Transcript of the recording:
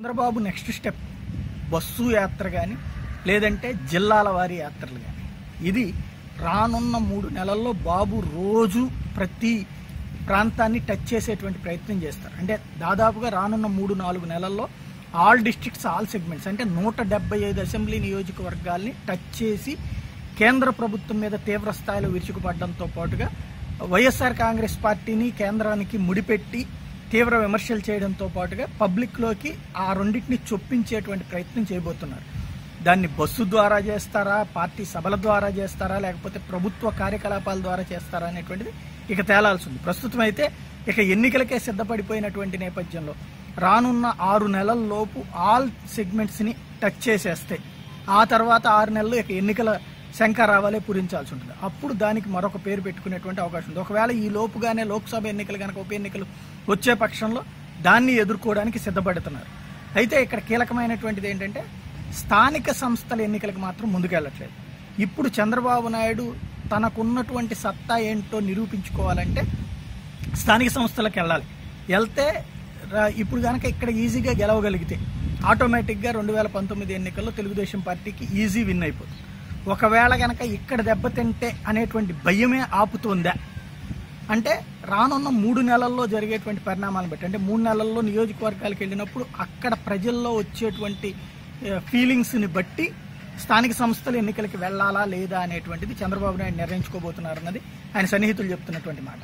Chandrababu next step bus యాత్ర కానీ లేదంటే జిల్లాల వారి యాత్రలు కానీ ఇది రానున్న 3 నెలల్లో బాబు రోజు ప్రతి ప్రాంతాన్ని టచ్ చేసేటువంటి ప్రయత్నం చేస్తారు. అంటే దాదాపుగా రానున్న 3-4 నెలల్లో ఆల్ డిస్ట్రిక్ట్స్ ఆల్ సెగ్మెంట్స్ అంటే 175 అసెంబ్లీ నియోజకవర్గాల్ని టచ్ చేసి కేంద్ర ప్రభుత్వం మీద తీవ్ర స్థాయిలో విరుచుకుపడడంతో పాటుగా వైఎస్ఆర్ కాంగ్రెస్ పార్టీని కేంద్రానికి ముడిపెట్టి తీవ్ర విమర్శలు చేయడంతో పాటుగా పబ్లిక్లోకి ఆ రెండింటిని చొప్పించేటువంటి ప్రయత్నం చేయబోతున్నారు. దాన్ని బస్సు ద్వారా చేస్తారా, పార్టీ సభల ద్వారా చేస్తారా, లేకపోతే ప్రభుత్వ కార్యకలాపాల ద్వారా చేస్తారా అనేటువంటిది ఇక తేలాల్సి ఉంది. ప్రస్తుతం అయితే ఇక ఎన్నికలకే సిద్ధపడిపోయినటువంటి నేపథ్యంలో రానున్న 6 నెలల లోపు ఆల్ సెగ్మెంట్స్ని టచ్ చేసేస్తే ఆ తర్వాత 6 నెలలు ఇక ఎన్నికల శంఖారావాలే పూరించాల్సి ఉంటుంది. అప్పుడు దానికి మరొక పేరు పెట్టుకునేటువంటి అవకాశం ఉంది. ఒకవేళ ఈ లోపుగానే లోక్సభ ఎన్నికలు కనుక ఉప ఎన్నికలు వచ్చే పక్షంలో దాన్ని ఎదుర్కోవడానికి సిద్ధపడుతున్నారు. అయితే ఇక్కడ కీలకమైనటువంటిది ఏంటంటే స్థానిక సంస్థల ఎన్నికలకు మాత్రం ముందుకెళ్ళట్లేదు. ఇప్పుడు చంద్రబాబు నాయుడు తనకున్నటువంటి సత్తా ఏంటో నిరూపించుకోవాలంటే స్థానిక సంస్థలకు వెళ్తే ఇప్పుడు కనుక ఇక్కడ ఈజీగా గెలవగలిగితే ఆటోమేటిక్గా 2019 ఎన్నికల్లో తెలుగుదేశం పార్టీకి ఈజీ విన్ అయిపోతుంది. ఒకవేళ కనుక ఇక్కడ దెబ్బతింటే అనేటువంటి భయమే ఆపుతుందా అంటే రానున్న 3 నెలల్లో జరిగేటువంటి పరిణామాలను బట్టి అంటే 3 నెలల్లో నియోజకవర్గాలకు వెళ్ళినప్పుడు అక్కడ ప్రజల్లో వచ్చేటువంటి ఫీలింగ్స్ని బట్టి స్థానిక సంస్థల ఎన్నికలకి వెళ్ళాలా లేదా అనేటువంటిది చంద్రబాబు నాయుడు నిర్ణయించుకోబోతున్నారన్నది ఆయన సన్నిహితులు చెప్తున్నటువంటి మాట.